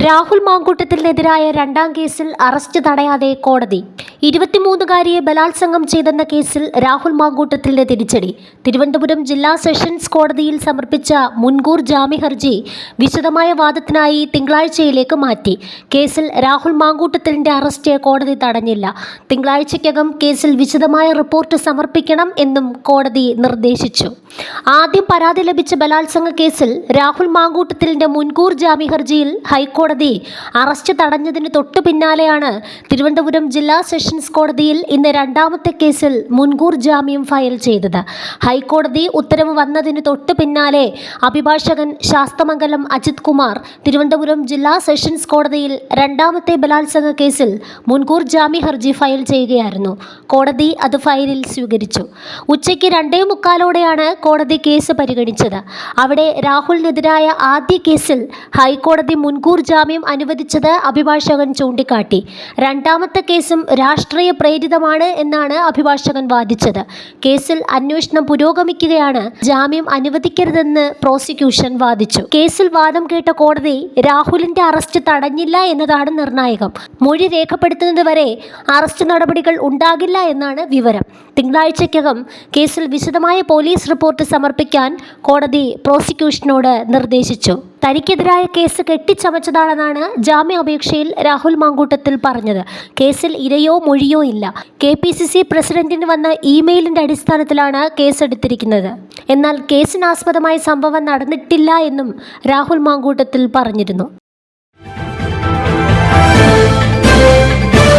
രാഹുൽ മാങ്കൂട്ടത്തിനെതിരായ രണ്ടാം കേസിൽ അറസ്റ്റ് തടയാതെ കോടതി. 23-കാരിയെ ബലാത്സംഗം ചെയ്തെന്ന കേസിൽ രാഹുൽ മാങ്കൂട്ടത്തിന് തിരിച്ചടി. തിരുവനന്തപുരം ജില്ലാ സെഷൻസ് കോടതിയിൽ സമർപ്പിച്ച മുൻകൂർ ജാമ്യഹർജി വിശദമായ വാദത്തിനായി തിങ്കളാഴ്ചയിലേക്ക് മാറ്റി. കേസിൽ രാഹുൽ മാങ്കൂട്ടത്തിന്റെ അറസ്റ്റ് കോടതി തടഞ്ഞില്ല. തിങ്കളാഴ്ചയ്ക്കകം കേസിൽ വിശദമായ റിപ്പോർട്ട് സമർപ്പിക്കണം എന്നും കോടതി നിർദ്ദേശിച്ചു. ആദ്യം പരാതി ലഭിച്ച ബലാത്സംഗ കേസിൽ രാഹുൽ മാങ്കൂട്ടത്തിന്റെ മുൻകൂർ ജാമ്യഹർജിയിൽ ഹൈക്കോടതി അറസ്റ്റ് തടഞ്ഞതിന് തൊട്ടു പിന്നാലെയാണ് തിരുവനന്തപുരം ജില്ലാ സെഷൻസ് കോടതിയിൽ ഇന്ന് രണ്ടാമത്തെ കേസിൽ മുൻകൂർ ജാമ്യം ഫയൽ ചെയ്തത്. ഹൈക്കോടതി ഉത്തരവ് വന്നതിന് തൊട്ടു പിന്നാലെ അഭിഭാഷകൻ ശാസ്തമംഗലം അജിത് കുമാർ തിരുവനന്തപുരം ജില്ലാ സെഷൻസ് കോടതിയിൽ രണ്ടാമത്തെ ബലാത്സംഗ കേസിൽ മുൻകൂർ ജാമ്യഹർജി ഫയൽ ചെയ്യുകയായിരുന്നു. കോടതി അത് ഫയലിൽ സ്വീകരിച്ചു. ഉച്ചയ്ക്ക് 2:45-ഓടെയാണ് കോടതി കേസ് പരിഗണിച്ചത്. അവിടെ രാഹുലിനെതിരായ ആദ്യ കേസിൽ ഹൈക്കോടതി മുൻകൂർ ജാമ്യം അനുവദിച്ചത് അഭിഭാഷകൻ ചൂണ്ടിക്കാട്ടി. രണ്ടാമത്തെ കേസും രാഷ്ട്രീയ പ്രേരിതമാണ് എന്നാണ് അഭിഭാഷകൻ വാദിച്ചത്. കേസിൽ അന്വേഷണം പുരോഗമിക്കുകയാണ്, ജാമ്യം അനുവദിക്കരുതെന്ന് പ്രോസിക്യൂഷൻ വാദിച്ചു. കേസിൽ വാദം കേട്ട കോടതി രാഹുലിന്റെ അറസ്റ്റ് തടഞ്ഞില്ല എന്നതാണ് നിർണായകം. മൊഴി രേഖപ്പെടുത്തുന്നതുവരെ അറസ്റ്റ് നടപടികൾ ഉണ്ടാകില്ല എന്നാണ് വിവരം. തിങ്കളാഴ്ചയ്ക്കകം കേസിൽ വിശദമായ പോലീസ് റിപ്പോർട്ട് സമർപ്പിക്കാൻ കോടതി പ്രോസിക്യൂഷനോട് നിർദ്ദേശിച്ചു. തനിക്കെതിരായ കേസ് കെട്ടിച്ചമച്ചതാണെന്നാണ് ജാമ്യാപേക്ഷയിൽ രാഹുൽ മാങ്കൂട്ടത്തിൽ പറഞ്ഞത്. കേസിൽ ഇരയോ മൊഴിയോ ഇല്ല. KPCC പ്രസിഡന്റിന് വന്ന ഇമെയിലിന്റെ അടിസ്ഥാനത്തിലാണ് കേസെടുത്തിരിക്കുന്നത്. എന്നാൽ കേസിനാസ്പദമായ സംഭവം നടന്നിട്ടില്ല എന്നും രാഹുൽ മാങ്കൂട്ടത്തിൽ പറഞ്ഞിരുന്നു.